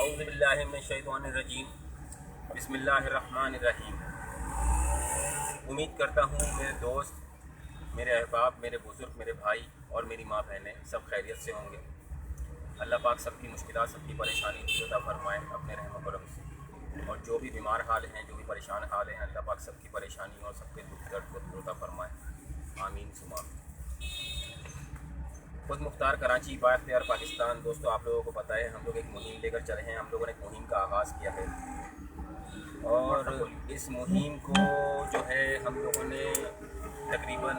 औज़ुबिल्लाहिमिनश्शैतानिर्रजीम बिस्मिल्लाहिर्रहमानिर्रहीम। उम्मीद करता हूँ मेरे दोस्त, मेरे अहबाब, मेरे बुज़ुर्ग, मेरे भाई और मेरी माँ बहनें सब खैरियत से होंगे। अल्लाह पाक सबकी मुश्किलात, सबकी परेशानी दूर अता फरमाए अपने रहम करम से। और जो भी बीमार हाल हैं, जो भी परेशान हाल हैं, अल्लाह पाक सबकी परेशानी और सबके दुख दर्द को दूर अता फरमाए। आमीन सुमा आमीन। खुद मुख्तार कराची बाख्तियार पाकिस्तान। दोस्तों, आप लोगों को पता है हम लोग एक मुहिम लेकर चले हैं। हम लोगों ने एक मुहिम का आगाज़ किया है और इस मुहिम को जो है हम लोगों ने तकरीबन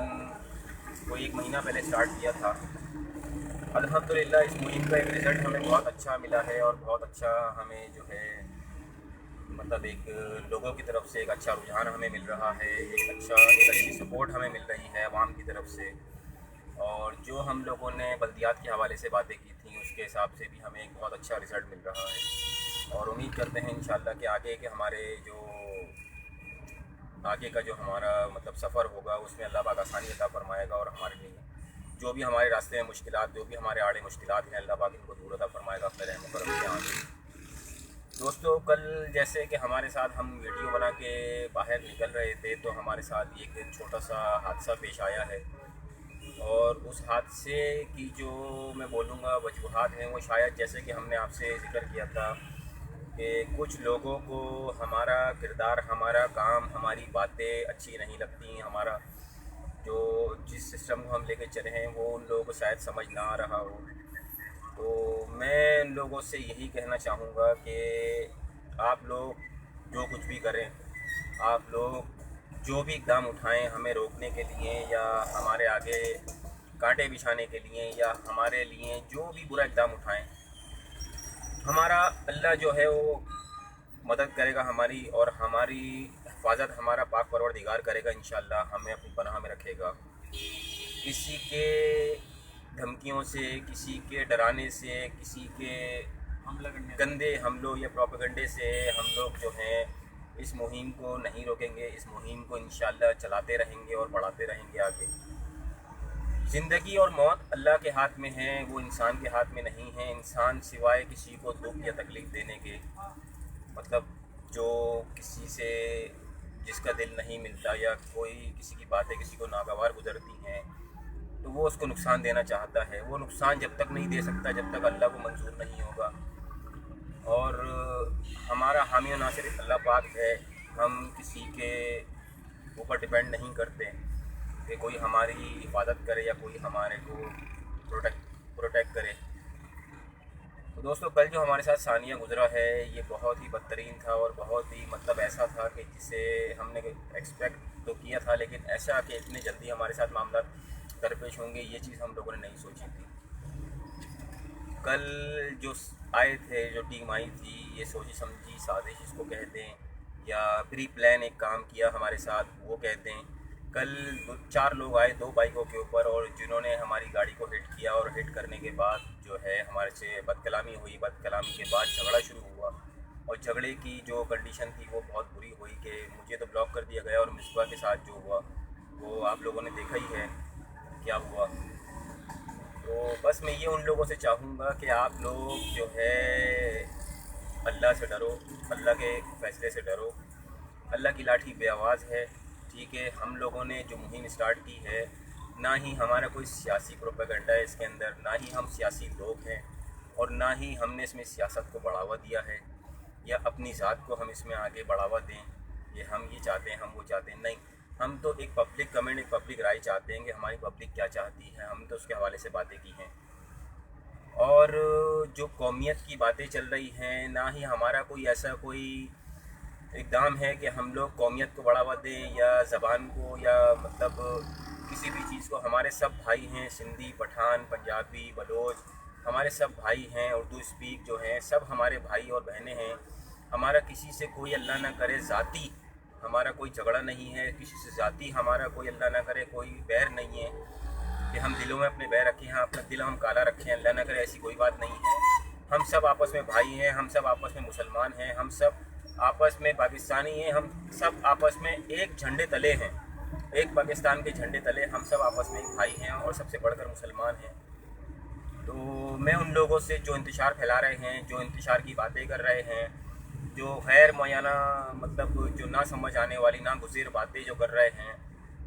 कोई 1 महीना पहले स्टार्ट किया था। अल्हम्दुलिल्लाह इस मुहिम का एक रिज़ल्ट हमें बहुत अच्छा मिला है और बहुत अच्छा हमें जो है मतलब एक लोगों की तरफ से एक अच्छा रुझान हमें मिल रहा है, एक अच्छी सपोर्ट हमें मिल रही है आवाम की तरफ से। और जो हम लोगों ने बल्दियात के हवाले से बातें की थी उसके हिसाब से भी हमें एक बहुत अच्छा रिज़ल्ट मिल रहा है। और उम्मीद करते हैं इंशाल्लाह कि आगे के हमारे जो आगे का जो हमारा मतलब सफ़र होगा उसमें अल्लाह पाक आसानी अता फरमाएगा और हमारे लिए जो भी हमारे रास्ते में मुश्किलात, जो भी हमारे आड़े मुश्किलात हैं, अल्लाह पाक इनको दूर अता फरमाएगा अपने रहम करम से। आमीन। दोस्तों, कल जैसे कि हमारे साथ हम वीडियो बना के बाहर निकल रहे थे तो हमारे साथ एक छोटा सा हादसा पेश आया है। और उस हादसे की जो मैं बोलूँगा वजूहात हैं वो शायद जैसे कि हमने आपसे ज़िक्र किया था कि कुछ लोगों को हमारा किरदार, हमारा काम, हमारी बातें अच्छी नहीं लगती। हमारा जो जिस सिस्टम को हम लेके चले हैं वो उन लोगों को शायद समझ ना आ रहा हो। तो मैं उन लोगों से यही कहना चाहूँगा कि आप लोग जो कुछ भी करें, आप लोग जो भी इक़दाम उठाएं हमें रोकने के लिए या हमारे आगे कांटे बिछाने के लिए या हमारे लिए जो भी बुरा इक़दाम उठाएं, हमारा अल्लाह जो है वो मदद करेगा हमारी, और हमारी हिफाजत हमारा पाक परवरदिगार करेगा इंशाअल्लाह, हमें अपनी पनाह में रखेगा। किसी के धमकियों से, किसी के डराने से, किसी के गंदे हमलों या प्रोपेगेंडे से हम लोग जो हैं इस मुहिम को नहीं रोकेंगे। इस मुहिम को इंशाअल्लाह चलाते रहेंगे और बढ़ाते रहेंगे आगे। ज़िंदगी और मौत अल्लाह के हाथ में है, वो इंसान के हाथ में नहीं है। इंसान सिवाय किसी को दुख या तकलीफ़ देने के, मतलब जो किसी से जिसका दिल नहीं मिलता या कोई किसी की बातें किसी को नागवार गुजरती हैं तो वो उसको नुकसान देना चाहता है। वो नुकसान जब तक नहीं दे सकता जब तक अल्लाह को मंजूर नहीं होगा। और हमारा हामी और नासिर अल्लाह पाक है। हम किसी के ऊपर डिपेंड नहीं करते कि कोई हमारी हिफाजत करे या कोई हमारे को प्रोटेक्ट करे। तो दोस्तों, कल जो हमारे साथ सानिया गुजरा है ये बहुत ही बदतरीन था और बहुत ही मतलब ऐसा था कि जिसे हमने एक्सपेक्ट तो किया था, लेकिन ऐसा कि इतने जल्दी हमारे साथ मामला दरपेश होंगे ये चीज़ हम लोगों ने नहीं सोची थी। कल जो आए थे, जो टीम आई थी, ये सोची समझी साजिश इसको कहते हैं या प्री प्लान एक काम किया हमारे साथ वो कहते हैं। कल 4 लोग आए 2 बाइकों के ऊपर और जिन्होंने हमारी गाड़ी को हिट किया और हिट करने के बाद जो है हमारे से बदकलामी हुई। बदकलामी के बाद झगड़ा शुरू हुआ और झगड़े की जो कंडीशन थी वो बहुत बुरी हुई कि मुझे तो ब्लॉक कर दिया गया और मिसबा के साथ जो हुआ वो आप लोगों ने देखा ही है क्या हुआ। तो बस मैं ये उन लोगों से चाहूँगा कि आप लोग जो है अल्लाह से डरो, अल्लाह के फ़ैसले से डरो। अल्लाह की लाठी बेआवाज़ है, ठीक है। हम लोगों ने जो मुहिम स्टार्ट की है, ना ही हमारा कोई सियासी प्रोपेगेंडा है इसके अंदर, ना ही हम सियासी लोग हैं और ना ही हमने इसमें सियासत को बढ़ावा दिया है या अपनी ज़ात को हम इसमें आगे बढ़ावा दें। ये हम ये चाहते हैं, हम वो चाहते हैं, नहीं। हम तो एक पब्लिक कमेंट, एक पब्लिक राय चाहते हैं कि हमारी पब्लिक क्या चाहती है। हम तो उसके हवाले से बातें की हैं। और जो कौमियत की बातें चल रही हैं, ना ही हमारा कोई ऐसा कोई इक़दाम है कि हम लोग कौमियत को बढ़ावा दें या ज़बान को या मतलब किसी भी चीज़ को। हमारे सब भाई हैं, सिंधी, पठान, पंजाबी, बलोच, हमारे सब भाई हैं। उर्दू स्पीक जो हैं सब हमारे भाई और बहनें हैं। हमारा किसी से कोई अल्लाह ना करे ज़ाती हमारा कोई झगड़ा नहीं है, किसी से ज़ाती हमारा कोई अल्लाह ना करे कोई बैर नहीं है कि हम दिलों में अपने बैर रखें, हाँ अपना दिल हम काला रखें, अल्लाह ना करे, ऐसी कोई बात नहीं है। हम सब आपस में भाई हैं, हम सब आपस में मुसलमान हैं, हम सब आपस में पाकिस्तानी हैं, हम सब आपस में एक झंडे तले हैं, एक पाकिस्तान के झंडे तले हम सब आपस में एक भाई हैं और सबसे बढ़कर मुसलमान हैं। तो मैं उन लोगों से जो इंतशार फैला रहे हैं, जो इंतशार की बातें कर रहे हैं, जो गैर मुआयना मतलब जो ना समझ आने वाली ना गुज़िर बातें जो कर रहे हैं,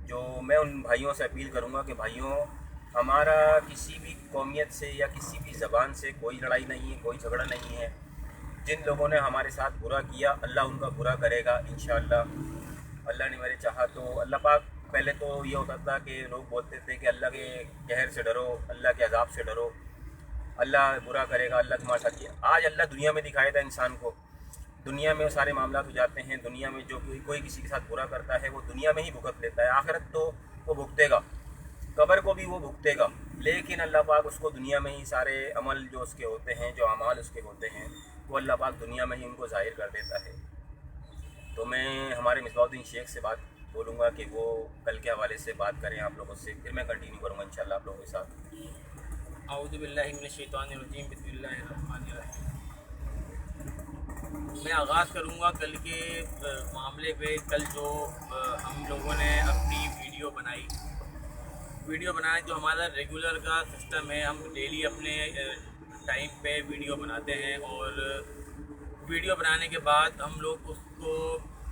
जो मैं उन भाइयों से अपील करूँगा कि भाइयों, हमारा किसी भी कौमियत से या किसी भी ज़बान से कोई लड़ाई नहीं है, कोई झगड़ा नहीं है। जिन लोगों ने हमारे साथ बुरा किया, अल्लाह उनका बुरा करेगा इंशाअल्लाह। अल्लाह ने मेरे चाहा तो अल्लाह पाक, पहले तो ये होता था कि लोग बोलते थे कि अल्लाह के कहर से डरो, अल्लाह के अजाब से डरो, अल्लाह बुरा करेगा, अल्लाह तुम्हारे साथ किया। आज अल्लाह दुनिया में दिखाया था इंसान को, दुनिया में सारे मामला हो जाते हैं। दुनिया में जो कोई किसी के साथ बुरा करता है वो दुनिया में ही भुगत लेता है, आखिरत तो वो भुगतेगा, कब्र को भी वो भुगतेगा, लेकिन अल्लाह पाक उसको दुनिया में ही सारे अमल जो उसके होते हैं, जो अमाल उसके होते हैं, वो अल्लाह पाक दुनिया में ही उनको ज़ाहिर कर देता है। तो मैं हमारे मिसबाहुद्दीन शेख से बात बोलूँगा कि वो कल के हवाले से बात करें आप लोगों से, फिर मैं कंटिन्यू करूँगा इंशाल्लाह आप लोगों के साथ। औज़ु बिल्लाहि मिनश शैतानिर रजीम, बिस्मिल्लाहिर रहमानिर रहीम। मैं आगाज़ करूँगा कल के मामले पे। कल जो हम लोगों ने अपनी वीडियो बनाया, जो हमारा रेगुलर का सिस्टम है, हम डेली अपने टाइम पे वीडियो बनाते हैं और वीडियो बनाने के बाद हम लोग उसको,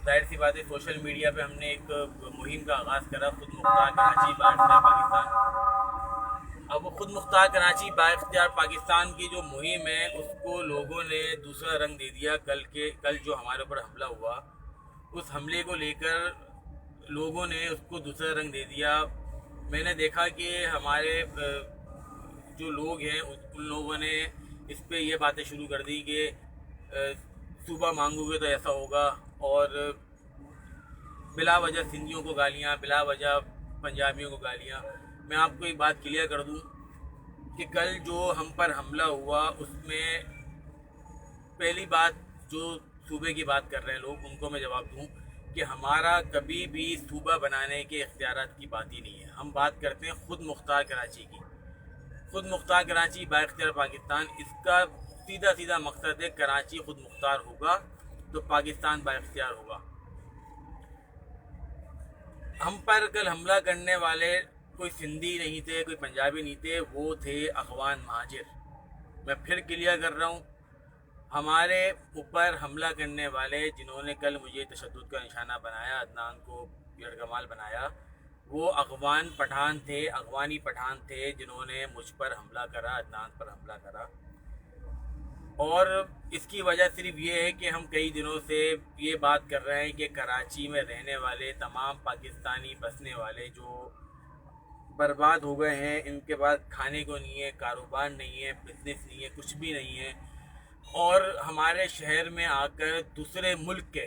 जाहिर सी बात है, सोशल मीडिया पे हमने एक मुहिम का आगाज़ करा, खुद मुख्तार कराची बाइख्तियार पाकिस्तान। अब वो खुद मुख्तार कराची बाइख्तियार पाकिस्तान की जो मुहिम है उसको लोगों ने दूसरा रंग दे दिया। कल जो हमारे ऊपर हमला हुआ, उस हमले को लेकर लोगों ने उसको दूसरा रंग दे दिया। मैंने देखा कि हमारे जो लोग हैं उन लोगों ने इस पे ये बातें शुरू कर दी कि सूबा मांगोगे तो ऐसा होगा, और बिला वजह सिंधियों को गालियाँ, बिला वजह पंजाबियों को गालियाँ। मैं आपको एक बात क्लियर कर दूं कि कल जो हम पर हमला हुआ उसमें पहली बात, जो सूबे की बात कर रहे हैं लोग, उनको मैं जवाब दूं कि हमारा कभी भी सूबा बनाने के इख्तियारात की बात ही नहीं है। हम बात करते हैं खुद मुख्तार कराची की। खुद मुख्तार कराची बाइख्तियार पाकिस्तान, इसका सीधा सीधा मकसद है कराची खुद मुख्तार होगा तो पाकिस्तान बाइख्तियार होगा। हम पर कल हमला करने वाले कोई सिंधी नहीं थे, कोई पंजाबी नहीं थे, वो थे अफगान महाजिर। मैं फिर क्लियर कर रहा हूँ, हमारे ऊपर हमला करने वाले जिन्होंने कल मुझे तशद्दुद का निशाना बनाया, अदनान को यरगमाल बनाया, वो अफगान पठान थे, अफगानी पठान थे जिन्होंने मुझ पर हमला करा, अदनान पर हमला करा। और इसकी वजह सिर्फ ये है कि हम कई दिनों से ये बात कर रहे हैं कि कराची में रहने वाले तमाम पाकिस्तानी बसने वाले जो बर्बाद हो गए हैं, इनके पास खाने को नहीं है, कारोबार नहीं है, बिजनेस नहीं है, कुछ भी नहीं है, और हमारे शहर में आकर दूसरे मुल्क के,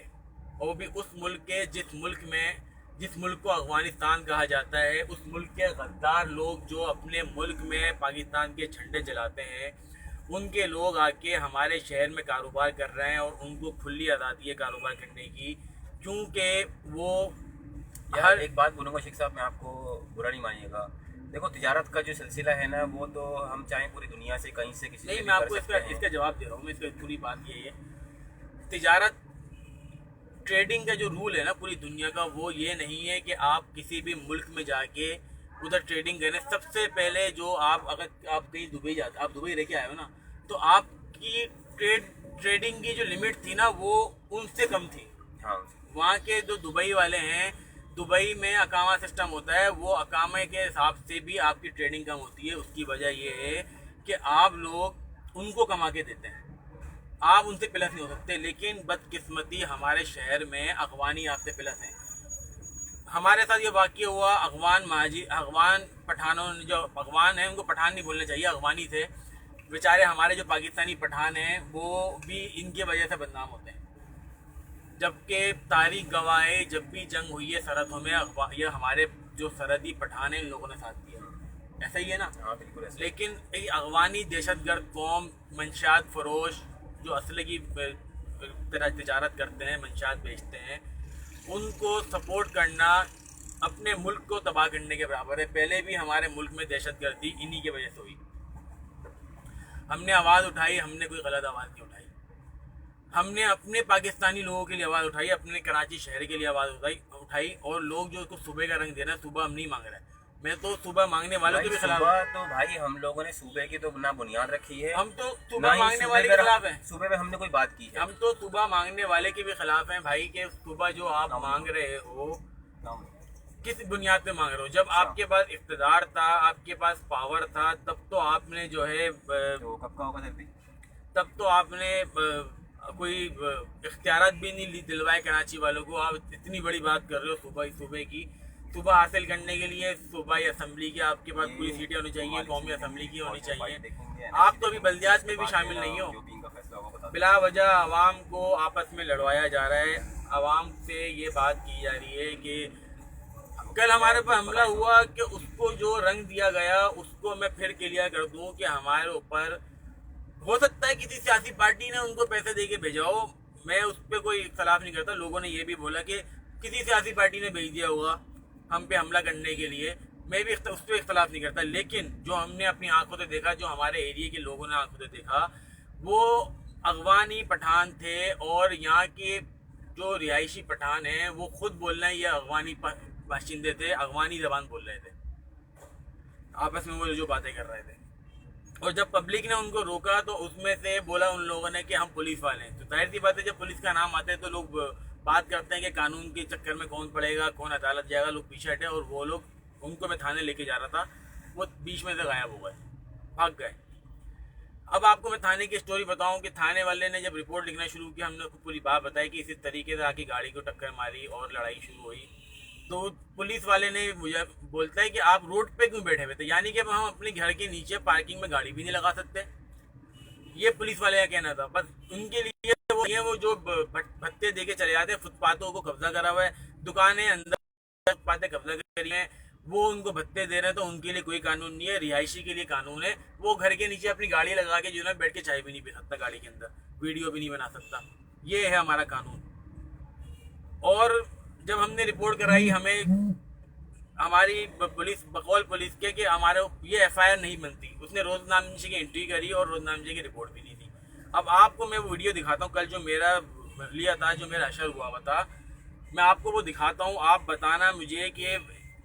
और भी उस मुल्क के जिस मुल्क को अफगानिस्तान कहा जाता है, उस मुल्क के गद्दार लोग जो अपने मुल्क में पाकिस्तान के झंडे जलाते हैं, उनके लोग आके हमारे शहर में कारोबार कर रहे हैं और उनको खुली आज़ादी है कारोबार करने की, क्योंकि वो यार एक बात बोलूँगा शेख साहब, मैं आपको बुरा नहीं मानिएगा। देखो, तिजारत का जो सिलसिला है ना, वो तो हम चाहें पूरी दुनिया से कहीं से किसी नहीं, मैं आपको इसका जवाब दे रहा हूँ। मैं इसका पूरी बात ये है, तिजारत ट्रेडिंग का जो रूल है ना पूरी दुनिया का, वो ये नहीं है कि आप किसी भी मुल्क में जाके उधर ट्रेडिंग करें। सबसे पहले जो अगर आप कहीं दुबई जाते, आप दुबई रह के आए हो ना, तो आपकी ट्रेडिंग की जो लिमिट थी ना वो उनसे कम थी। हाँ, वहाँ के जो दुबई वाले हैं, दुबई में अकामा सिस्टम होता है, वो अकामे के हिसाब से भी आपकी ट्रेडिंग कम होती है। उसकी वजह ये है कि आप लोग उनको कमा के देते हैं, आप उनसे प्लस नहीं हो सकते। लेकिन बदकिस्मती हमारे शहर में अफगानी आपसे प्लस हैं। हमारे साथ ये वाक़या हुआ, अफगान पठानों ने, जो अफगान हैं उनको पठान नहीं बोलना चाहिए, अफगानी थे बेचारे। हमारे जो पाकिस्तानी पठान हैं वो भी इनकी वजह से बदनाम होते हैं, जबकि तारीख गवाह है जब भी जंग हुई है सरहदों में, ये हमारे जो सरहदी पठान हैं इन लोगों ने साथ दिया। ऐसा ही है ना? हाँ बिल्कुल ऐसा। लेकिन ये अफगानी दहशतगर्द कौम, मंशात फरोश, जो असले की तिजारत करते हैं, मंशात बेचते हैं, उनको सपोर्ट करना अपने मुल्क को तबाह करने के बराबर है। पहले भी हमारे मुल्क में दहशतगर्दी इन्हीं की वजह से हुई। हमने आवाज़ उठाई, हमने कोई गलत आवाज़ नहीं उठाई, हमने अपने पाकिस्तानी लोगों के लिए आवाज़ उठाई, अपने कराची शहर के लिए आवाज़ उठाई। और लोग जो उसको सुबह का रंग दे रहे हैं, सुबह हम नहीं मांग रहे हैं, मैं तो सूबा मांगने वालों के भी खिलाफ सुबह तो भाई हम लोगों ने सूबे की तो ना बुनियाद रखी है, हम तो ना सूबा ही मांगने वाले के खिलाफ हैं। सूबे में हमने कोई बात की है। हम तो सूबा मांगने वाले के भी खिलाफ हैं भाई, के सूबा जो आप मांग रहे हो किस बुनियाद पे मांग रहे हो? जब आपके पास इख्तिदार था, आपके पास पावर था, तब तो आपने जो है तो कब का होगा सर? तब तो आपने कोई इख्तियारात भी नहीं दिलवाए कराची वालों को। आप इतनी बड़ी बात कर रहे हो सूबे की। सूबा हासिल करने के लिए सूबाई असम्बली की आपके पास पूरी सीटें होनी चाहिए, कौमी असम्बली की होनी चाहिए। आप तो अभी बल्दियात में भी शामिल नहीं हो। बिला वजह आवाम को आपस में लड़वाया जा रहा है। आवाम से ये बात की जा रही है कि कल हमारे पर हमला हुआ कि उसको जो रंग दिया गया उसको मैं फिर क्लियर कर दूं कि हमारे ऊपर हो सकता है किसी सियासी पार्टी ने उनको पैसे दे के भेजा हो। मैं उस पर कोई इख्तलाफ नहीं करता। लोगों ने ये भी बोला कि किसी सियासी पार्टी ने भेज दिया होगा हम पे हमला करने के लिए, मैं भी उस पर इख्तलाफ नहीं करता। लेकिन जो हमने अपनी आंखों से देखा, जो हमारे एरिया के लोगों ने आंखों से देखा, वो अफगानी पठान थे। और यहाँ के जो रिहायशी पठान हैं वो खुद बोल रहे हैं ये अफगानी बाशिंदे थे, अफगानी ज़बान बोल रहे थे आपस में, वो जो बातें कर रहे थे। और जब पब्लिक ने उनको रोका तो उसमें से बोला उन लोगों ने कि हम पुलिस वाले हैं। तो जाहिर सी बात है, जब पुलिस का नाम आता है तो लोग बात करते हैं कि कानून के चक्कर में कौन पड़ेगा, कौन अदालत जाएगा। लोग पीछे हटे और वो लोग, उनको मैं थाने लेके जा रहा था, वो बीच में से गायब हो गए, भाग गए। अब आपको मैं थाने की स्टोरी बताऊं कि थाने वाले ने जब रिपोर्ट लिखना शुरू किया, हमने पूरी बात बताई कि इसी तरीके से आके गाड़ी को टक्कर मारी और लड़ाई शुरू हुई। तो पुलिस वाले ने मुझे बोलता है कि आप रोड पे क्यों बैठे हुए थे, यानी कि हम अपने घर के नीचे पार्किंग में गाड़ी भी नहीं लगा सकते। ये पुलिस वाले का कहना था। बस उनके लिए वो जो भत्ते दे के चले जाते हैं, फुटपाथों को कब्जा करा हुआ है, दुकानें अंदर फुटपाथें कब्जा करी हैं, वो उनको भत्ते दे रहे हैं, तो उनके लिए कोई कानून नहीं है। रिहायशी के लिए कानून है। वो घर के नीचे अपनी गाड़ी लगा के जो है बैठ के चाय भी नहीं पी सकता गाड़ी के अंदर, वीडियो भी नहीं बना सकता। ये है हमारा कानून। और जब हमने रिपोर्ट कराई, हमें हमारी पुलिस बकौल पुलिस के कि हमारे ये एफआईआर नहीं बनती। उसने रोजनामची की एंट्री करी और रोजनामची की रिपोर्ट भी नहीं दी। अब आपको मैं वो वीडियो दिखाता हूँ, कल जो मेरा लिया था, जो मेरा हशर हुआ था, मैं आपको वो दिखाता हूँ। आप बताना मुझे कि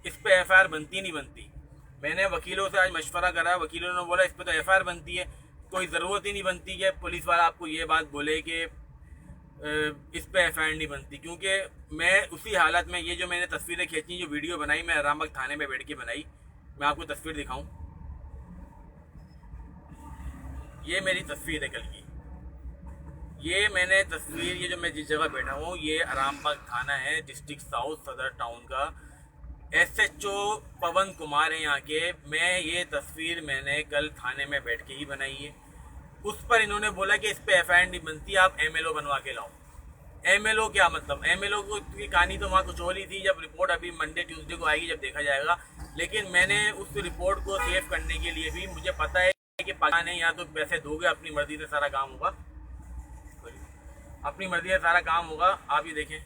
इस पर एफआईआर बनती नहीं बनती। मैंने वकीलों से आज मशवरा करा, वकीलों ने बोला इस पर तो एफआईआर बनती है, कोई ज़रूरत ही नहीं बनती कि पुलिस वाला आपको ये बात बोले कि इस पे एफआईआर नहीं बनती। क्योंकि मैं उसी हालत में, ये जो मैंने तस्वीरें खींची, जो वीडियो बनाई, मैं आरामबाग थाने में बैठ के बनाई। मैं आपको तस्वीर दिखाऊं, ये मेरी तस्वीर है कल की। ये मैंने तस्वीर, ये जो मैं जिस जगह बैठा हूँ, ये आरामबाग थाना है, डिस्ट्रिक्ट साउथ सदर टाउन का। SHO पवन कुमार है यहाँ के। मैं ये तस्वीर मैंने कल थाने में बैठ के ही बनाई है। उस पर इन्होंने बोला कि इस पे एफआईआर नहीं बनती, आप MLO बनवा के लाओ। MLO क्या मतलब? MLO की कहानी तो वहाँ कुछ और ही थी। जब रिपोर्ट अभी मंडे ट्यूसडे को आएगी, जब देखा जाएगा। लेकिन मैंने उस रिपोर्ट को सेव करने के लिए भी, मुझे पता है कि पाकिस्तान है, या तो पैसे दोगे, अपनी मर्जी से सारा काम होगा, अपनी मर्जी से सारा काम होगा। आप ये देखें,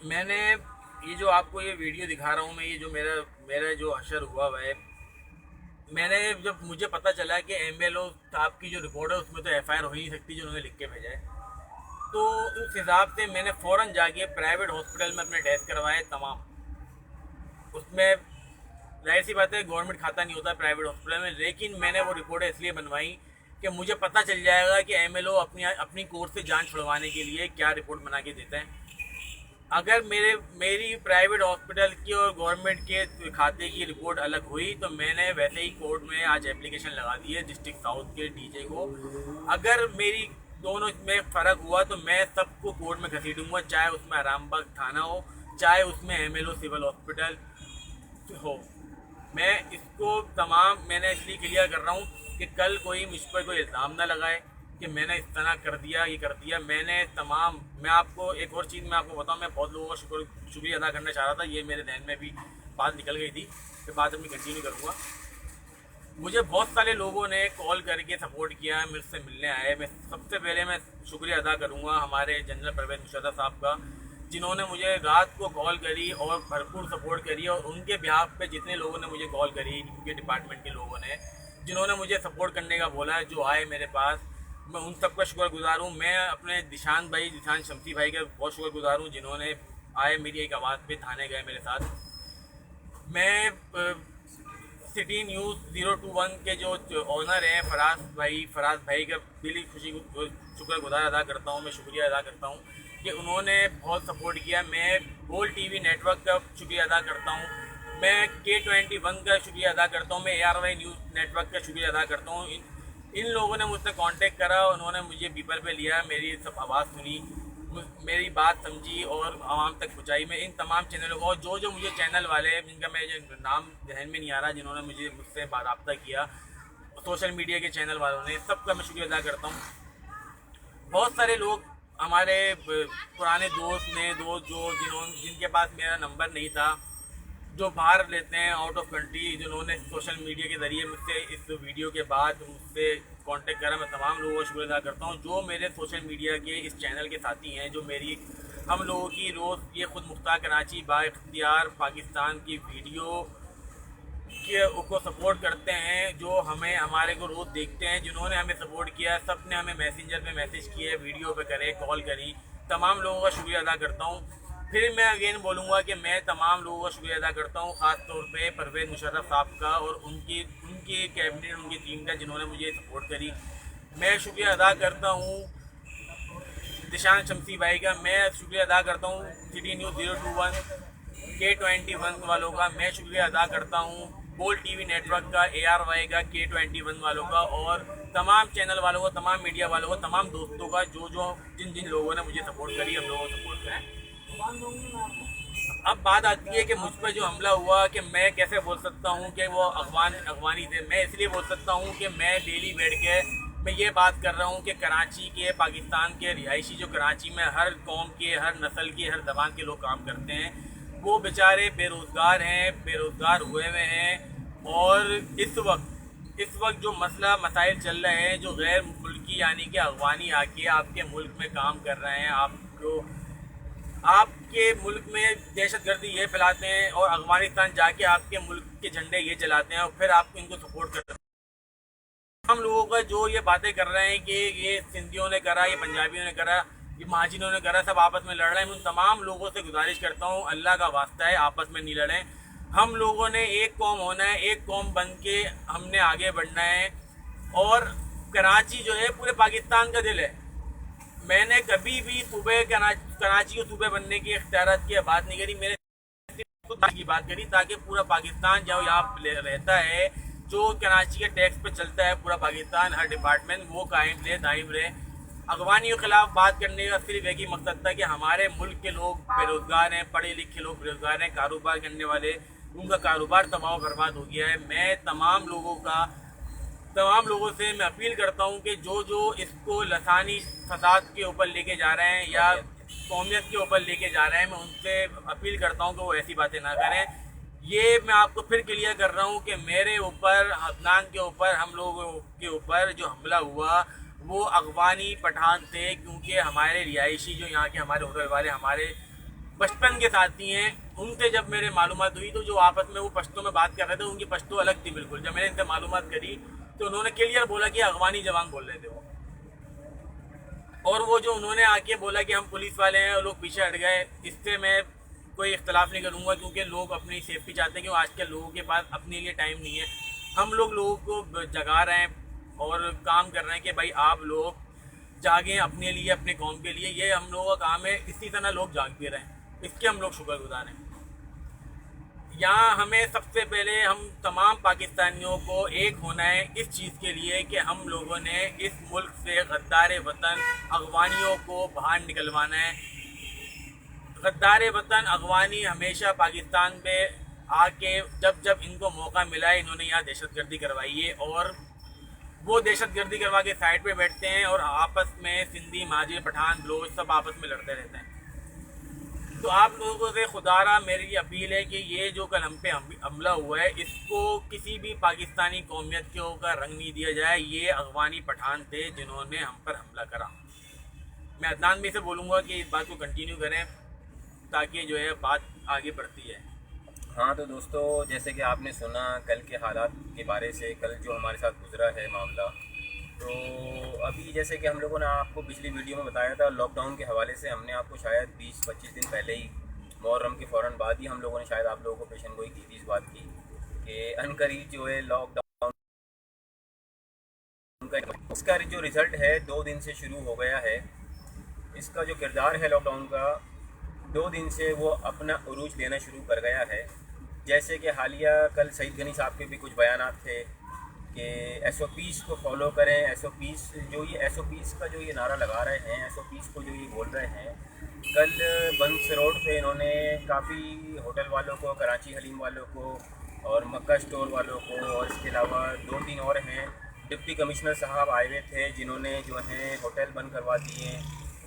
मैंने ये जो आपको ये वीडियो दिखा रहा हूँ मैं, ये जो मेरा जो हशर हुआ है, मैंने जब मुझे पता चला कि MLO साहब की जो रिपोर्ट है उसमें तो एफआईआर हो ही नहीं सकती, जो उन्होंने लिख के भेजा है, तो उस हिसाब से मैंने फ़ौरन जाके प्राइवेट हॉस्पिटल में अपने टेस्ट करवाए तमाम। उसमें जाहिर सी बात है गवर्नमेंट खाता नहीं होता प्राइवेट हॉस्पिटल में, लेकिन मैंने वो रिपोर्टें इसलिए बनवाई कि मुझे पता चल जाएगा कि MLO अपनी कोर्ट से जान छुड़वाने के लिए क्या रिपोर्ट बना के देते हैं। अगर मेरी प्राइवेट हॉस्पिटल की और गवर्नमेंट के खाते की रिपोर्ट अलग हुई तो मैंने वैसे ही कोर्ट में आज एप्लीकेशन लगा दी है डिस्ट्रिक्ट साउथ के DJ को। अगर मेरी दोनों में फ़र्क हुआ तो मैं सबको कोर्ट में घसीटूँगा, चाहे उसमें आरामबाग थाना हो, चाहे उसमें MLO सिविल हॉस्पिटल हो। मैं इसको तमाम मैंने इसलिए क्लियर कर रहा हूँ कि कल कोई मुझ पर कोई इल्ज़ाम ना लगाए कि मैंने इस तरह कर दिया, ये कर दिया। मैं आपको एक और चीज़ मैं आपको बताऊँ, मैं बहुत लोगों का शुक्रिया अदा करना चाह रहा था। ये मेरे ध्यान में भी बात निकल गई थी, फिर बात अपनी कंटिन्यू करूँगा। मुझे बहुत सारे लोगों ने कॉल करके सपोर्ट किया, मेरे से मिलने आए। मैं सबसे पहले मैं शुक्रिया अदा करूँगा हमारे जनरल परवेज़ मुशर्रफ साहब का, जिन्होंने मुझे रात को कॉल करी और भरपूर सपोर्ट करी, और उनके बिहाफ पे जितने लोगों ने मुझे कॉल करी, उनके डिपार्टमेंट के लोगों ने जिन्होंने मुझे सपोर्ट करने का बोला, जो आए मेरे पास, मैं उन सबका शुक्रगुजार हूँ। मैं अपने दिशान शमसी भाई का बहुत शुक्रगुजार हूँ, जिन्होंने आए मेरी एक आवाज़ पे थाने गए मेरे साथ। मैं सिटी न्यूज़ 021 के जो ऑनर हैं फराज भाई का दिली शुक्रगुजार अदा करता हूँ, मैं शुक्रिया अदा करता हूँ कि उन्होंने बहुत सपोर्ट किया। मैं गोल टीवी नेटवर्क का शुक्रिया अदा करता हूँ, मैं K21 का शुक्रिया अदा करता हूँ, मैं ARY न्यूज़ नेटवर्क का शुक्रिया अदा करता हूँ। इन लोगों ने मुझसे कांटेक्ट करा, उन्होंने मुझे बीपर पे लिया, मेरी सब आवाज़ सुनी, मेरी बात समझी और आवाम तक पहुँचाई। मैं इन तमाम चैनलों को, और जो मुझे चैनल वाले, जिनका मेरे नाम जहन में नहीं आ रहा, जिन्होंने मुझसे बाराब्ता किया, सोशल मीडिया के चैनल वालों ने, सबका मैं शुक्रिया अदा करता हूँ। बहुत सारे लोग हमारे पुराने दोस्त जिनके पास मेरा नंबर नहीं था, जो बाहर रहते हैं आउट ऑफ कंट्री, जिन्होंने सोशल मीडिया के ज़रिए मुझसे इस वीडियो के बाद मुझसे कांटेक्ट करा, मैं तमाम लोगों का शुक्रिया अदा करता हूँ। जो मेरे सोशल मीडिया के इस चैनल के साथी हैं, जो हम लोगों की रोज़ ये खुद मुख्तार कराची बाइख्तियार पाकिस्तान की वीडियो को सपोर्ट करते हैं, जो हमारे को रोज़ देखते हैं, जिन्होंने हमें सपोर्ट किया, सब ने हमें मैसेंजर पे मैसेज किए, वीडियो पे करे, कॉल करी, तमाम लोगों का शुक्रिया अदा करता हूँ। फिर मैं अगेन बोलूँगा कि मैं तमाम लोगों का शुक्रिया अदा करता हूँ, ख़ास तौर पे परवेज़ मुशर्रफ साहब का और उनकी कैबिनेट, उनकी टीम का, जिन्होंने मुझे सपोर्ट करी। मैं शुक्रिया अदा करता हूँ दिशान शमसी भाई का, मैं शुक्रिया अदा करता हूँ सिटी न्यूज़ 021 K21 वालों का, मैं शुक्रिया अदा करता हूँ बोल टीवी नेटवर्क का, ARY का, K21 वालों का, और तमाम चैनल वालों को, तमाम मीडिया वालों को, तमाम दोस्तों का, जिन लोगों ने मुझे सपोर्ट करी, हम लोगों को सपोर्ट करें। अब बात आती है कि मुझ पर जो हमला हुआ, कि मैं कैसे बोल सकता हूँ कि वो अफगानी थे। मैं इसलिए बोल सकता हूँ कि मैं डेली बैठ के मैं ये बात कर रहा हूँ कि कराची के, पाकिस्तान के रिहायशी, जो कराची में हर कौम के, हर नस्ल के, हर ज़बान के लोग काम करते हैं, वो बेचारे बेरोज़गार हैं, बेरोज़गार हुए हैं। और इस वक्त जो मसाइल चल रहे हैं, जो गैर मुल्की यानी कि अफगानी आके आपके मुल्क में काम कर रहे हैं, आपके मुल्क में दहशतगर्दी ये फैलाते हैं, और अफगानिस्तान जाके आपके मुल्क के झंडे ये जलाते हैं, और फिर आप इनको सपोर्ट करते हैं। हम लोगों का जो ये बातें कर रहे हैं कि ये सिंधियों ने करा, ये पंजाबियों ने करा, ये महाजिनों ने करा, सब आपस में लड़ रहे हैं, उन तमाम लोगों से गुजारिश करता हूँ, अल्लाह का वास्ता है, आपस में नहीं लड़ें। हम लोगों ने एक कौम होना है, एक कौम बन के हमने आगे बढ़ना है। और कराची जो है पूरे पाकिस्तान का दिल है। मैंने कभी भी कराची को सूबे बनने की इख्तियारात की बात नहीं करी, मैंने सिर्फ की बात करी, ताकि पूरा पाकिस्तान जो यहाँ रहता है, जो कराची के टैक्स पे चलता है, पूरा पाकिस्तान, हर डिपार्टमेंट, वो कायम रहे, दायम रहे। अफगानियों के खिलाफ बात करने का सिर्फ एक ही मकसद था कि हमारे मुल्क के लोग बेरोज़गार हैं, पढ़े लिखे लोग बेरोज़गार हैं, कारोबार करने वाले, उनका कारोबार तबाह बर्बाद हो गया है। मैं तमाम लोगों से मैं अपील करता हूं कि जो इसको लसानी फसाद के ऊपर लेके जा रहे हैं या कौमियत के ऊपर लेके जा रहे हैं, मैं उनसे अपील करता हूं कि वो ऐसी बातें ना करें। ये मैं आपको फिर क्लियर कर रहा हूं कि मेरे ऊपर, अदनान के ऊपर, हम लोगों के ऊपर जो हमला हुआ वो अफगानी पठान थे, क्योंकि हमारे रिहायशी जो यहाँ के हमारे होटल वाले, हमारे बचपन के साथी हैं, उनसे जब मेरे मालूमात हुई तो जो आपस में वो पश्तो में बात कर रहे थे, उनकी पश्तो अलग थी बिल्कुल। जब मैंने इनसे मालूमात करी तो उन्होंने क्लियर बोला कि अफगानी जवान बोल रहे थे वो, और वो जो उन्होंने आके बोला कि हम पुलिस वाले हैं और लोग पीछे हट गए, इससे मैं कोई इख्तलाफ नहीं करूँगा, क्योंकि लोग अपनी सेफ्टी चाहते हैं, क्योंकि आजकल लोगों के पास अपने लिए टाइम नहीं है। हम लोगों को जगा रहे हैं और काम कर रहे हैं कि भाई आप लोग जागें अपने लिए, अपने कौम के लिए, ये हम लोगों का काम है। इसी तरह लोग जाग भी रहे हैं, इसके हम लोग शुक्रगुजार हैं। यहाँ हमें सबसे पहले हम तमाम पाकिस्तानियों को एक होना है इस चीज़ के लिए कि हम लोगों ने इस मुल्क से गद्दार वतन अफगानियों को बाहर निकलवाना है। गद्दार वतन अफगानी हमेशा पाकिस्तान पे आके जब इनको मौका मिला है, इन्होंने यहाँ दहशतगर्दी करवाई है, और वो दहशतगर्दी करवा के साइड पे बैठते हैं और आपस में सिंधी, महाजिर, पठान, बलोच सब आपस में लड़ते रहते हैं। तो आप लोगों से खुदारा मेरी अपील है कि ये जो कल हम पे हमला हुआ है, इसको किसी भी पाकिस्तानी कौमियत के ऊपर रंग नहीं दिया जाए। ये अफगानी पठान थे जिन्होंने हम पर हमला करा। मैं अदनान भी से बोलूँगा कि इस बात को कंटिन्यू करें। ताकि जो है बात आगे बढ़ती है। हाँ तो दोस्तों, जैसे कि आपने सुना कल के हालात के बारे से, कल जो हमारे साथ गुजरा है मामला, तो अभी जैसे कि हम लोगों ने आपको पिछली वीडियो में बताया था, लॉकडाउन के हवाले से हमने आपको शायद 20-25 दिन पहले ही, मुहर्रम के फ़ौरन बाद ही हम लोगों ने शायद आप लोगों को पेशन गोई की थी इस बात की कि अनकरीब जो है लॉकडाउन का इसका जो रिज़ल्ट है 2 दिन से शुरू हो गया है। इसका जो किरदार है लॉकडाउन का 2 दिन से वो अपना उरूज लेना शुरू कर गया है। जैसे कि हालिया कल सईद गनी साहब के भी कुछ बयानात थे कि SOPs को फॉलो करें। SOPs जो ये SOPs का जो ये नारा लगा रहे हैं, SOPs को जो ये बोल रहे हैं, कल बंस रोड पे इन्होंने काफ़ी होटल वालों को, कराची हलीम वालों को और मक्का स्टोर वालों को, और इसके अलावा 2-3 और हैं, डिप्टी कमिश्नर साहब आए हुए थे जिन्होंने जो है होटल बंद करवा दिए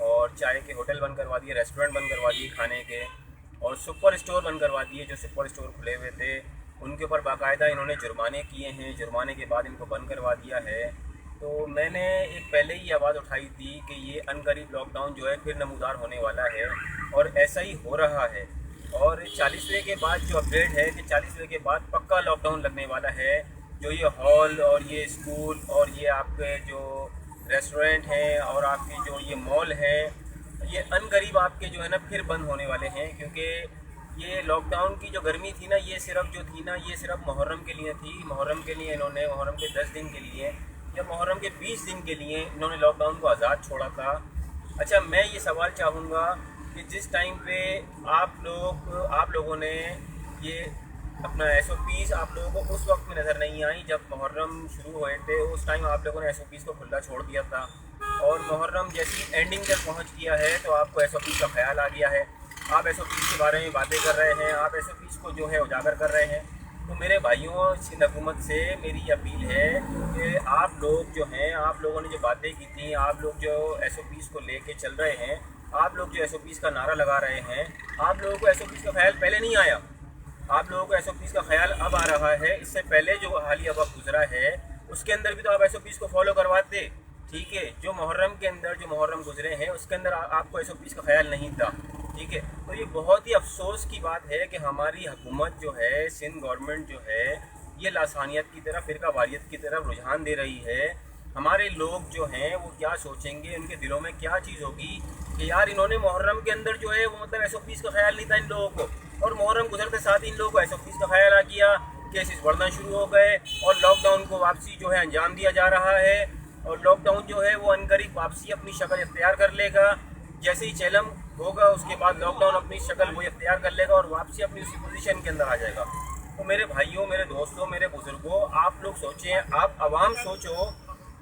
और चाय के होटल बंद करवा दिए, रेस्टोरेंट बंद करवा दिए खाने के, और सुपर स्टोर बंद करवा दिए। जो सुपर स्टोर खुले हुए थे उनके ऊपर बाकायदा इन्होंने जुर्माने किए हैं, जुर्माने के बाद इनको बंद करवा दिया है। तो मैंने एक पहले ही आवाज़ उठाई थी कि ये अनकरीब लॉकडाउन जो है फिर नमूदार होने वाला है, और ऐसा ही हो रहा है। और 40वें के बाद जो अपडेट है कि 40वें के बाद पक्का लॉकडाउन लगने वाला है। जो ये हॉल और ये स्कूल और ये आपके जो रेस्टोरेंट हैं और आपके जो ये मॉल हैं, ये अनकरीब आपके जो है ना फिर बंद होने वाले हैं। क्योंकि ये लॉकडाउन की जो गर्मी थी ना, ये सिर्फ जो थी ना, ये सिर्फ मुहर्रम के लिए थी। मुहर्रम के लिए इन्होंने, मुहर्रम के 10 दिन के लिए या मुहर्रम के 20 दिन के लिए इन्होंने लॉकडाउन को आज़ाद छोड़ा था। अच्छा, मैं ये सवाल चाहूँगा कि जिस टाइम पे आप लोगों ने ये अपना SOPs आप लोगों को उस वक्त में नज़र नहीं आई जब मुहर्रम शुरू हुए थे। उस टाइम आप लोगों ने SOPs को खुला छोड़ दिया था, और मुहर्रम जैसी एंडिंग तक पहुंच गया है तो आपको SOPs का ख्याल आ गया है। आप SOPs के बारे में बातें कर रहे हैं, आप SOPs को जो है उजागर कर रहे हैं। तो मेरे भाइयों, सिंध हुकूमत से मेरी अपील है कि आप लोग जो हैं, आप लोगों ने जो बातें की थी, आप लोग जो SOPs को लेके चल रहे हैं, आप लोग जो SOPs का नारा लगा रहे हैं, आप लोगों को SOPs का ख्याल पहले नहीं आया। आप लोगों को SOPs का ख्याल अब आ रहा है। इससे पहले जो हालिया वक्त गुजरा है उसके अंदर भी तो आप SOPs को फॉलो करवाते, ठीक है। जो मुहर्रम के अंदर जो मुहर्रम गुजरे हैं उसके अंदर आपको SOPs का ख्याल नहीं था, ठीक है। तो ये बहुत ही अफसोस की बात है कि हमारी हुकूमत जो है, सिंध गवर्नमेंट जो है, ये लासानियत की तरफ, फिरका वारियत की तरफ रुझान दे रही है। हमारे लोग जो हैं वो क्या सोचेंगे, उनके दिलों में क्या चीज़ होगी कि यार इन्होंने मुहर्रम के अंदर जो है वो मतलब SOPs का ख्याल नहीं था इन लोगों को, और मुहर्रम गुजरते साथ इन लोगों को SOPs का ख्याल आ गया, केसेस बढ़ना शुरू हो गए और लॉकडाउन को वापसी जो है अंजाम दिया जा रहा है। और लॉकडाउन जो है वो अनकरीब वापसी अपनी शक्ल इख्तियार कर लेगा। जैसे ही चैलम होगा उसके बाद लॉकडाउन अपनी शक्ल वो इख्तियार कर लेगा और वापसी अपनी उसी पोजीशन के अंदर आ जाएगा। तो मेरे भाइयों, मेरे दोस्तों, मेरे बुजुर्गों, आप लोग सोचें, आप आवाम सोचो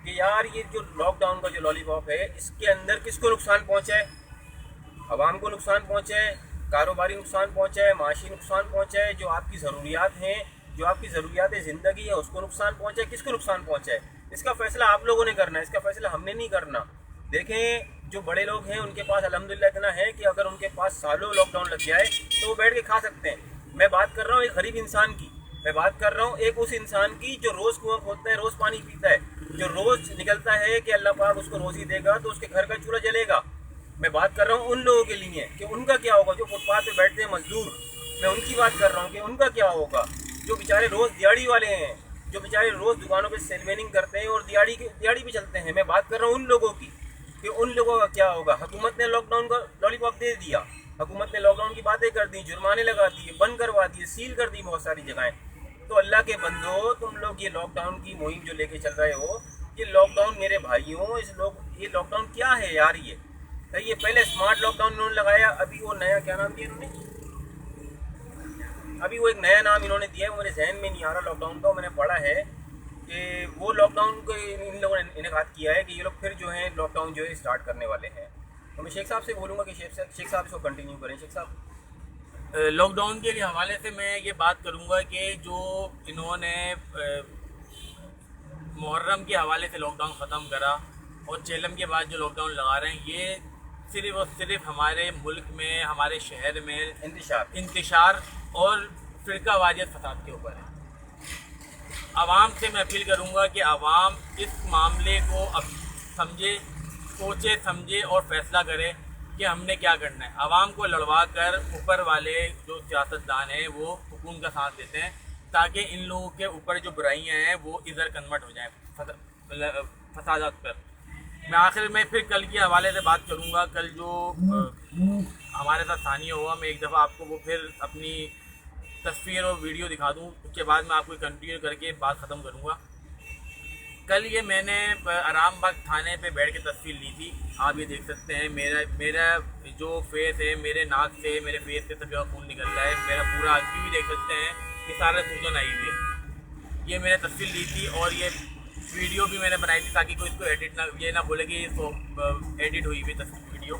कि यार ये जो लॉकडाउन का जो लॉलीपॉप है इसके अंदर किसको नुकसान पहुँचा है? आवाम को नुकसान पहुँचा है, कारोबारी नुकसान पहुँचा है, माशी नुकसान पहुँचा है, जो आपकी ज़रूरियात हैं, जो आपकी ज़रूरियात ज़िंदगी है उसको नुकसान पहुँचा है। किसको नुकसान पहुँचा है? इसका फ़ैसला आप लोगों ने करना है, इसका फ़ैसला हमने नहीं करना। देखें, जो बड़े लोग हैं उनके पास अल्हम्दुलिल्लाह इतना है कि अगर उनके पास सालों लॉकडाउन लग जाए तो वो बैठ के खा सकते हैं। मैं बात कर रहा हूँ एक गरीब इंसान की, मैं बात कर रहा हूँ एक उस इंसान की जो रोज़ कुआं खोदता है, रोज़ पानी पीता है, जो रोज़ निकलता है कि अल्लाह पाक उसको रोज़ी देगा तो उसके घर का चूल्हा जलेगा। मैं बात कर रहा हूँ उन लोगों के लिए कि उनका क्या होगा, जो फुटपाथ पे बैठते हैं मजदूर, मैं उनकी बात कर रहा हूँ कि उनका क्या होगा। जो बेचारे रोज़ दिहाड़ी वाले हैं, जो बेचारे रोज़ दुकानों पे सेलमेनिंग करते हैं और दिहाड़ी भी चलते हैं, मैं बात कर रहा हूँ उन लोगों की कि उन लोगों का क्या होगा। हुकूमत ने लॉकडाउन का लॉलीपॉप दे दिया, हुकूमत ने लॉकडाउन की बातें कर दी, जुर्माने लगा दिए, बंद करवा दिए, सील कर दी बहुत सारी जगहें। तो अल्लाह के बंदो, तुम लोग ये लॉकडाउन की मुहिम जो लेके चल रहे हो, ये लॉकडाउन मेरे भाइयों, ये लॉकडाउन क्या है यार? ये पहले स्मार्ट लॉकडाउन इन्होंने लगाया, अभी वो नया क्या नाम दिया इन्होंने, अभी वो एक नया नाम इन्होंने दिया है, वो मेरे जहन में नहीं आ रहा लॉकडाउन का। मैंने पढ़ा है कि वो लॉकडाउन को इन लोगों ने इनेकाद किया है कि ये लोग फिर जो है लॉकडाउन जो है स्टार्ट करने वाले हैं। तो मैं शेख साहब से बोलूँगा कि शेख साहब इसको कंटिन्यू करें। शेख साहब, लॉकडाउन के हवाले से मैं ये बात करूँगा कि जो इन्होंने मुहर्रम के हवाले से लॉकडाउन ख़त्म करा और चेलम के बाद जो लॉकडाउन लगा रहे हैं, ये सिर्फ़ और सिर्फ हमारे मुल्क में, हमारे शहर में इंतशार और फ़िरका वारियत फसाद के ऊपर है। आवाम से मैं अपील करूँगा कि आवाम इस मामले को अब समझे, सोचे समझे और फ़ैसला करे कि हमने क्या करना है। आवाम को लड़वा कर ऊपर वाले जो सियासतदान हैं वो हुकूम का साथ देते हैं ताकि इन लोगों के ऊपर जो बुराइयां हैं वो इधर कन्वर्ट हो जाए फसादात पर। मैं आखिर में फिर कल के हवाले से बात करूंगा। कल जो हमारे साथ सानिया हुआ, मैं एक दफ़ा आपको वो फिर अपनी तस्वीर और वीडियो दिखा दूं, उसके बाद मैं आपको कंटिन्यू करके बात ख़त्म करूंगा। कल ये मैंने आरामबाग थाने पे बैठ के तस्वीर ली थी। आप ये देख सकते हैं मेरा जो फेस है, मेरे नाक से मेरे फेस से सब जगह खून निकल रहा है। मेरा पूरा आदमी भी देख सकते हैं कि सारे सूजन आई हुई है। ये मैंने तस्वीर ली थी और ये वीडियो भी मैंने बनाई थी ताकि कोई इसको एडिट ना ये ना बोले कि ये एडिट हुई हुई तस्वीर वीडियो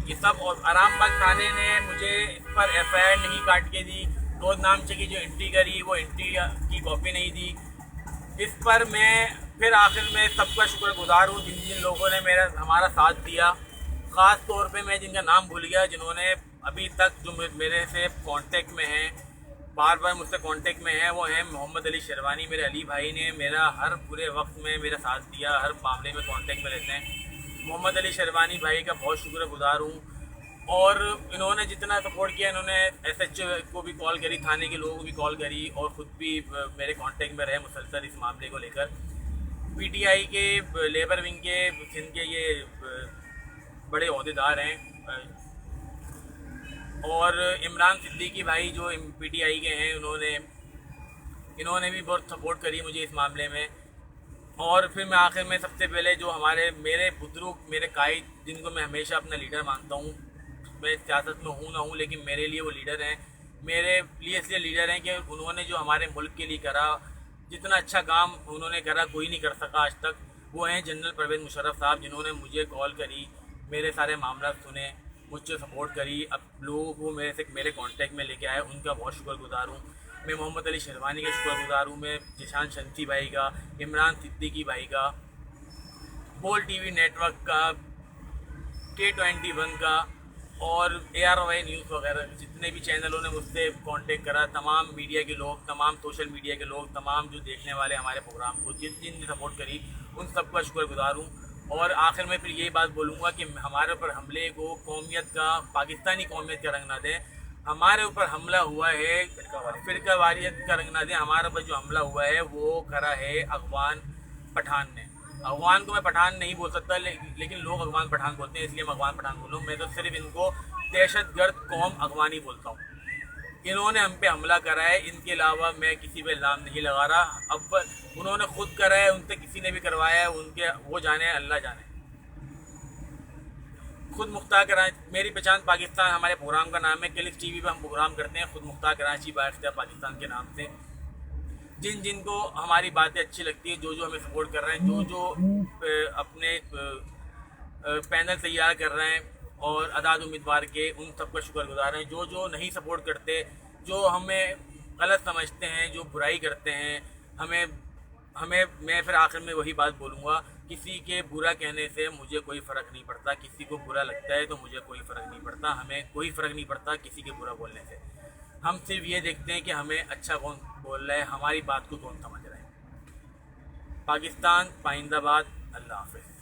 ये सब। और आरामबाग थाने ने मुझे इस पर FIR नहीं काट के दी। रोज नामचे की जो एंट्री करी वो एंट्री की कॉपी नहीं दी। इस पर मैं फिर आखिर में सबका शुक्रगुजार हूँ जिन जिन लोगों ने हमारा साथ दिया। ख़ास तौर पे मैं जिनका नाम भूल गया, जिन्होंने अभी तक जो मेरे से कांटेक्ट में हैं, बार बार मुझसे कांटेक्ट में हैं, वो हैं मोहम्मद अली शेरवानी। मेरे अली भाई ने मेरा हर बुरे वक्त में मेरा साथ दिया, हर मामले में कांटेक्ट में रहते हैं। मोहम्मद अली शेरवानी भाई का बहुत शुक्रगुजार हूँ। और इन्होंने जितना सपोर्ट किया, इन्होंने SHO को भी कॉल करी, थाने के लोगों को भी कॉल करी और ख़ुद भी मेरे कांटेक्ट में रहे मुसलसल इस मामले को लेकर। PTI के लेबर विंग के सिंध के ये बड़े ओहदेदार हैं। और इमरान सिद्दीकी भाई जो PTI के हैं, इन्होंने भी बहुत सपोर्ट करी मुझे इस मामले में। और फिर मैं आखिर में सबसे पहले जो मेरे बुजुर्ग, मेरे कायद, जिनको मैं हमेशा अपना लीडर मानता हूँ, मैं सियासत में हूँ ना हूँ लेकिन मेरे लिए वो लीडर हैं। मेरे लिए इसलिए लीडर हैं कि उन्होंने जो हमारे मुल्क के लिए करा, जितना अच्छा काम उन्होंने करा कोई नहीं कर सका आज तक, वो हैं जनरल परवेज़ मुशर्रफ साहब, जिन्होंने मुझे कॉल करी, मेरे सारे मामला सुने, मुझसे सपोर्ट करी, अब लोगों को मेरे कांटेक्ट में लेके आए, उनका बहुत शुक्रगुजार हूँ। मैं मोहम्मद अली शेरवानी का शुक्रगुजार हूँ, मैं जिशान शंसी भाई का, इमरान सिद्दीकी भाई का, बोल TV नेटवर्क का, K21 का और ARY न्यूज़ वगैरह जितने भी चैनलों ने मुझसे कांटेक्ट करा, तमाम मीडिया के लोग, तमाम सोशल मीडिया के लोग, तमाम जो देखने वाले हमारे प्रोग्राम को जिन ने सपोर्ट करी, उन सबका शुक्रगुजार हूँ। और आखिर में फिर यही बात बोलूँगा कि हमारे ऊपर हमले को कौमियत का, पाकिस्तानी कौमियत का रंग ना दें। हमारे ऊपर हमला हुआ है फ़िरका वारियत का रंग ना दें। हमारे ऊपर जो हमला हुआ है वो करा है अफगान पठान ने। अफगान को मैं पठान नहीं बोल सकता, लेकिन लोग अफगान पठान बोलते हैं, इसलिए मैं अफगान पठान बोलूँ। मैं तो सिर्फ इनको दहशतगर्द कौम अफगानी बोलता हूँ। इन्होंने हम पे हमला करा है, इनके अलावा मैं किसी पे इल्ज़ाम नहीं लगा रहा। अब उन्होंने खुद करा है, उनसे किसी ने भी करवाया है, उनके वो जाने, अल्लाह जाने। खुद मुख्तार कराची, मेरी पहचान पाकिस्तान हमारे प्रोग्राम का नाम है। क्लिक्स TV पे हम प्रोग्राम करते हैं खुद मुख्तार कराची बाइख्तियार पाकिस्तान के नाम से। जिन को हमारी बातें अच्छी लगती है, जो हमें सपोर्ट कर रहे हैं, जो अपने पैनल तैयार कर रहे हैं और आज़ाद उम्मीदवार के, उन सब का शुक्रगुजार हैं। जो नहीं सपोर्ट करते, जो हमें गलत समझते हैं, जो बुराई करते हैं, मैं फिर आखिर में वही बात बोलूँगा, किसी के बुरा कहने से मुझे कोई फ़र्क नहीं पड़ता। किसी को बुरा लगता है तो मुझे कोई फ़र्क नहीं पड़ता। हमें कोई फ़र्क नहीं पड़ता किसी के बुरा बोलने से। हम सिर्फ ये देखते हैं कि हमें अच्छा कौन बोल रहा है, हमारी बात को कौन समझ रहा है। पाकिस्तान पाइंदाबाद। अल्लाह हाफ़िज़।